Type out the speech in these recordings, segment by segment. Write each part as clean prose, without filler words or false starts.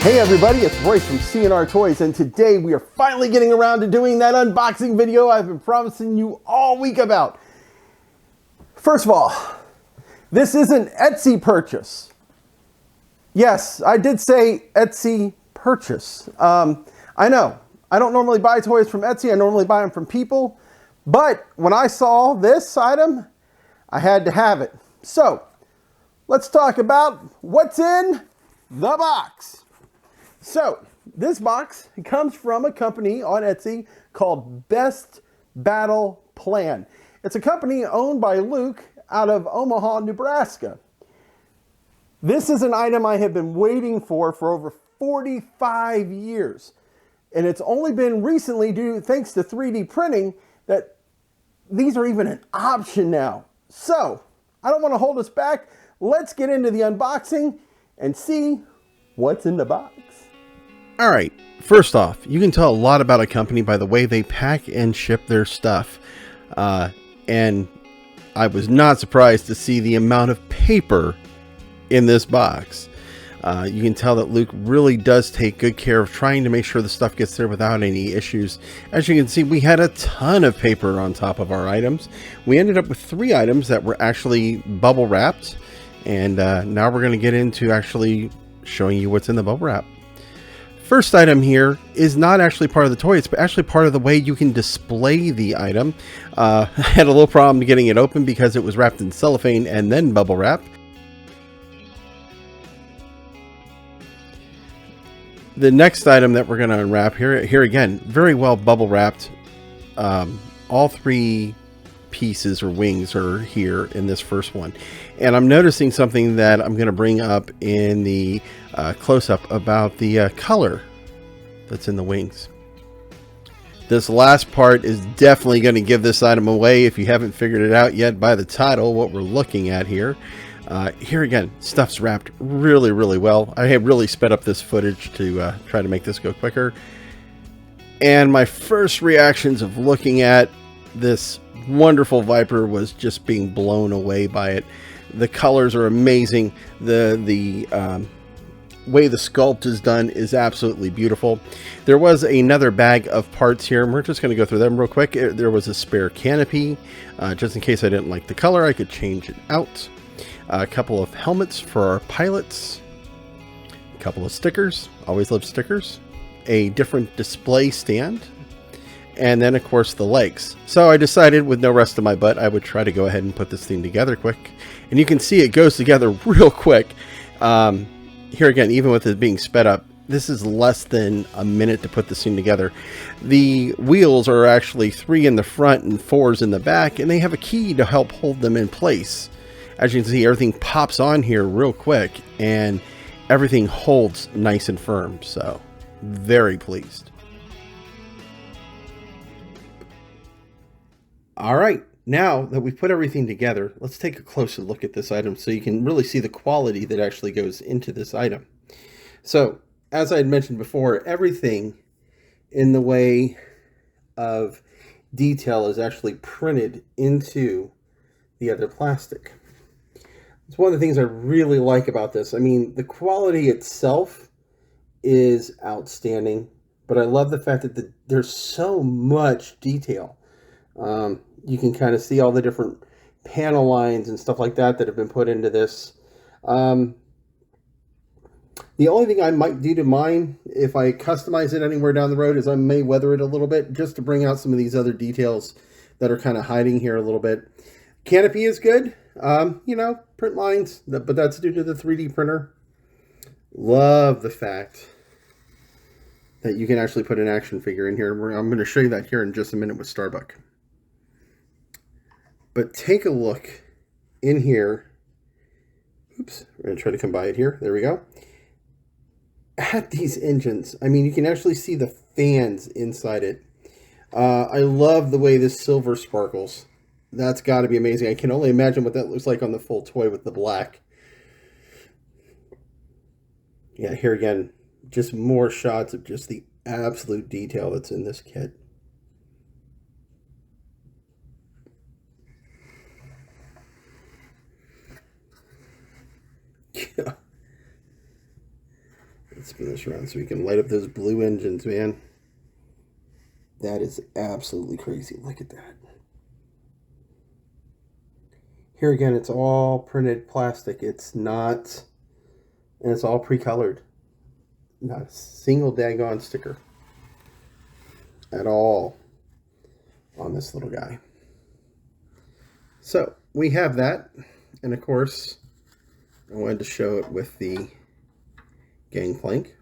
Hey everybody, it's Royce from C&R Toys, and today we are finally getting around to doing that unboxing video I've been promising you all week about. First of all, this is an Etsy purchase. Yes, I did say Etsy purchase. I know, I don't normally buy toys from Etsy, I normally buy them from people, but when I saw this item, I had to have it. So, let's talk about what's in the box. So, this box comes from a company on Etsy called BESTBATTLEPLAN. It's a company owned by Luke out of Omaha, Nebraska. This is an item I have been waiting for over 45 years. And it's only been recently, thanks to 3D printing, that these are even an option now. So, I don't want to hold us back. Let's get into the unboxing and see what's in the box. All right, first off, you can tell a lot about a company by the way they pack and ship their stuff. And I was not surprised to see the amount of paper in this box. You can tell that Luke really does take good care of trying to make sure the stuff gets there without any issues. As you can see, we had a ton of paper on top of our items. We ended up with 3 items that were actually bubble wrapped. And now we're going to get into actually showing you what's in the bubble wrap. First item here is not actually part of the toy, it's actually part of the way you can display the item. I had a little problem getting it open because it was wrapped in cellophane and then bubble wrap. The next item that we're going to unwrap here again, very well bubble wrapped. All 3 pieces or wings are here in this first one. And I'm noticing something that I'm going to bring up in the close-up about the color that's in the wings. This last part is definitely going to give this item away if you haven't figured it out yet by the title, what we're looking at here. Here again, stuff's wrapped really, really well. I have really sped up this footage to try to make this go quicker. And my first reactions of looking at this wonderful Viper was just being blown away by it. The colors are amazing. The way the sculpt is done is absolutely beautiful. There was another bag of parts here, and we're just going to go through them real quick. There was a spare canopy. Just in case I didn't like the color, I could change it out. A couple of helmets for our pilots. A couple of stickers. Always love stickers. A different display stand. And then, of course, the legs. So I decided, with no rest of my butt, I would try to go ahead and put this thing together quick. And you can see it goes together real quick. Here again, even with it being sped up, this is less than a minute to put this thing together. The wheels are actually 3 in the front and 4s in the back, and they have a key to help hold them in place. As you can see, everything pops on here real quick, and everything holds nice and firm. So, very pleased. All right, now that we've put everything together, let's take a closer look at this item so you can really see the quality that actually goes into this item. So, as I had mentioned before, everything in the way of detail is actually printed into the other plastic. It's one of the things I really like about this. I mean, the quality itself is outstanding, but I love the fact that there's so much detail. You can kind of see all the different panel lines and stuff like that have been put into this. The only thing I might do to mine, if I customize it anywhere down the road, is I may weather it a little bit just to bring out some of these other details that are kind of hiding here a little bit. Canopy is good. You know, print lines, but that's due to the 3D printer. Love the fact that you can actually put an action figure in here. I'm going to show you that here in just a minute with Starbuck. But take a look in here. Oops, we're going to try to come by it here. There we go. At these engines, I mean, you can actually see the fans inside it. I love the way this silver sparkles. That's got to be amazing. I can only imagine what that looks like on the full toy with the black. Yeah, here again, just more shots of just the absolute detail that's in this kit. Yeah. Let's spin this around so we can light up those blue engines, man. That is absolutely crazy. Look at that. Here again, it's all printed plastic. It's not, and it's all pre-colored. Not a single daggone sticker at all on this little guy. So we have that, and of course I wanted to show it with the gangplank.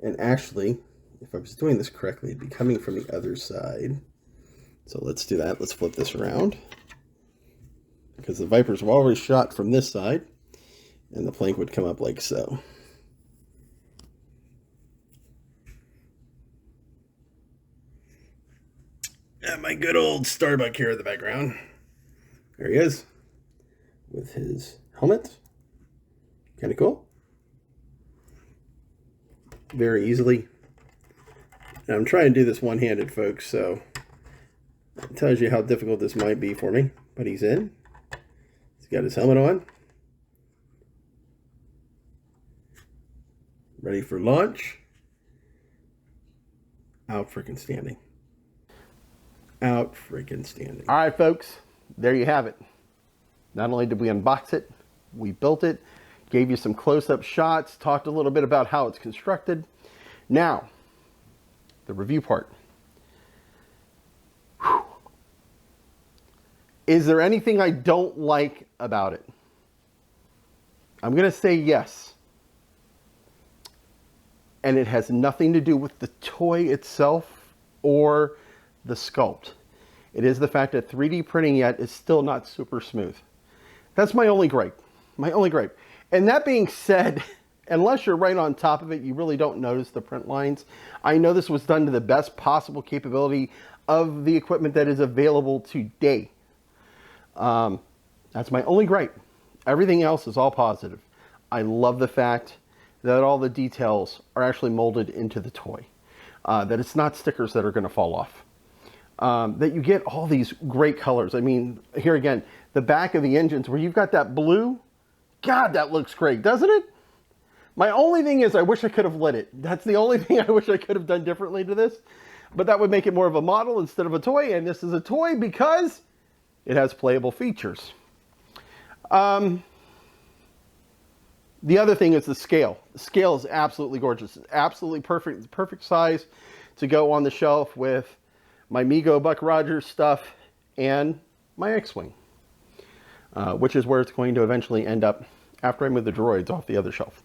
And actually, if I was doing this correctly, it'd be coming from the other side. So let's do that. Let's flip this around, because the Vipers were always shot from this side, and the plank would come up like so. And my good old Starbuck here in the background. There he is, with his helmet. Kind of cool. Very easily. Now I'm trying to do this one-handed, folks, so it tells you how difficult this might be for me. But he's in. He's got his helmet on. Ready for launch. Out freaking standing. Out freaking standing. All right, folks, there you have it. Not only did we unbox it, we built it, gave you some close-up shots, talked a little bit about how it's constructed. Now, the review part. Whew. Is there anything I don't like about it? I'm going to say yes. And it has nothing to do with the toy itself or the sculpt. It is the fact that 3D printing yet is still not super smooth. That's my only gripe. My only gripe. And that being said, unless you're right on top of it, you really don't notice the print lines. I know this was done to the best possible capability of the equipment that is available today. That's my only gripe. Everything else is all positive. I love the fact that all the details are actually molded into the toy. That it's not stickers that are going to fall off. That you get all these great colors. I mean, here again, the back of the engines where you've got that blue. God, that looks great, doesn't it? My only thing is I wish I could have lit it. That's the only thing I wish I could have done differently to this. But that would make it more of a model instead of a toy. And this is a toy because it has playable features. The other thing is the scale. The scale is absolutely gorgeous. It's absolutely perfect size to go on the shelf with my Mego Buck Rogers stuff and my X-Wing, which is where it's going to eventually end up after I move the droids off the other shelf.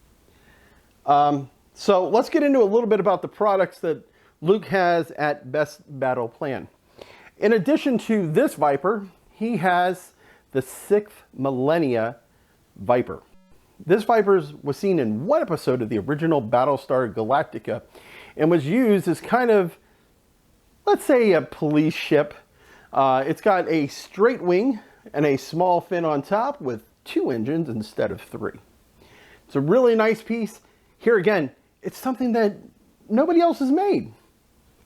So let's get into a little bit about the products that Luke has at Best Battle Plan. In addition to this Viper, he has the 6th Millennia Viper. This Viper was seen in one episode of the original Battlestar Galactica and was used as kind of, let's say, a police ship. It's got a straight wing and a small fin on top with 2 engines instead of 3. It's a really nice piece. Here again, it's something that nobody else has made.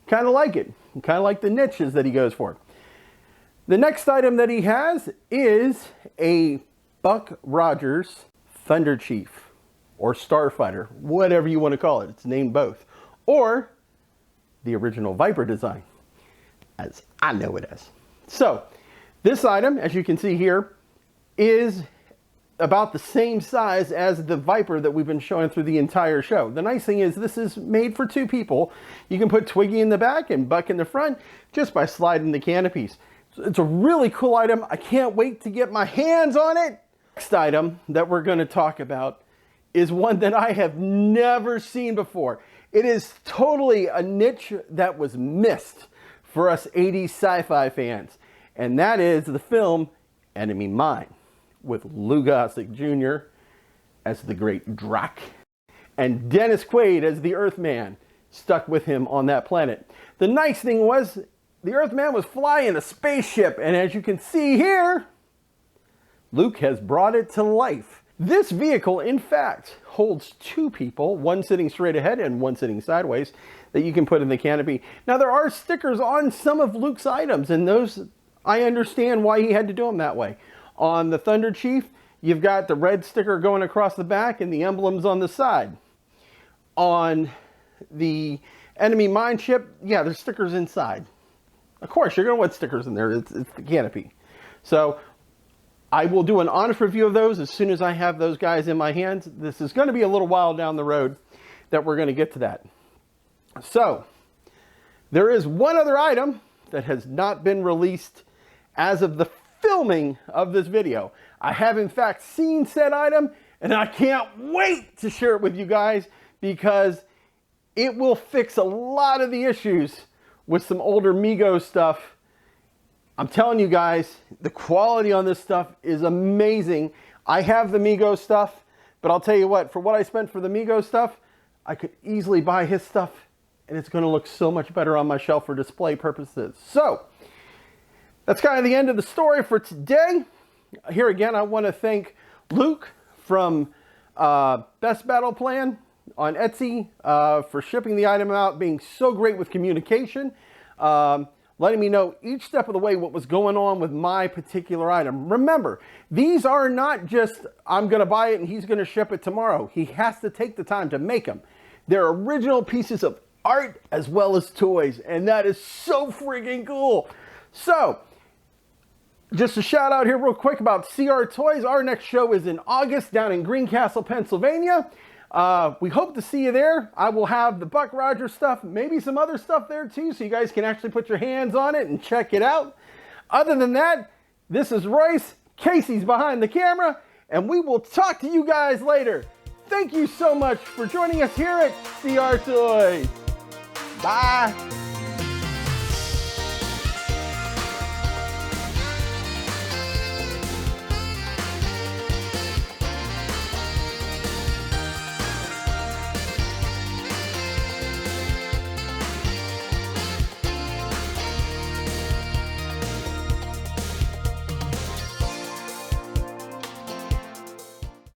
Kind of like it. Kind of like the niches that he goes for. The next item that he has is a Buck Rogers Thunder Chief or Starfighter, whatever you want to call it. It's named both. Or the original Viper design, as I know it as. So this item, as you can see here, is about the same size as the Viper that we've been showing through the entire show. The nice thing is this is made for 2 people. You can put Twiggy in the back and Buck in the front just by sliding the canopies. So it's a really cool item. I can't wait to get my hands on it. Next item that we're going to talk about is one that I have never seen before. It is totally a niche that was missed for us 80s sci-fi fans. And that is the film Enemy Mine, with Lou Gossett Jr. as the Great Drac and Dennis Quaid as the Earthman, stuck with him on that planet. The nice thing was the Earthman was flying a spaceship, and as you can see here, Luke has brought it to life. This vehicle, in fact, holds 2 people, one sitting straight ahead and one sitting sideways, that you can put in the canopy. Now, there are stickers on some of Luke's items, and those, I understand why he had to do them that way. On the Thunder Chief, you've got the red sticker going across the back and the emblems on the side. on the enemy mine ship, yeah, there's stickers inside. Of course, you're going to want stickers in there. It's the canopy. So I will do an honest review of those as soon as I have those guys in my hands. This is going to be a little while down the road that we're going to get to that. So there is one other item that has not been released as of the filming of this video. I have in fact seen said item, and I can't wait to share it with you guys because it will fix a lot of the issues with some older Mego stuff. I'm telling you guys, the quality on this stuff is amazing. I have the Mego stuff, but I'll tell you what, for what I spent for the Mego stuff, I could easily buy his stuff, and it's going to look so much better on my shelf for display purposes. So that's kind of the end of the story for today. Here again, I want to thank Luke from Best Battle Plan on Etsy for shipping the item out, being so great with communication, letting me know each step of the way what was going on with my particular item. Remember, these are not just, I'm going to buy it and he's going to ship it tomorrow. He has to take the time to make them. They're original pieces of art as well as toys, and that is so freaking cool. So, just a shout out here real quick about CR Toys. Our next show is in August down in Greencastle, Pennsylvania. We hope to see you there. I will have the Buck Rogers stuff, maybe some other stuff there too, so you guys can actually put your hands on it and check it out. Other than that, this is Royce. Casey's behind the camera, and we will talk to you guys later. Thank you so much for joining us here at CR Toys. Bye.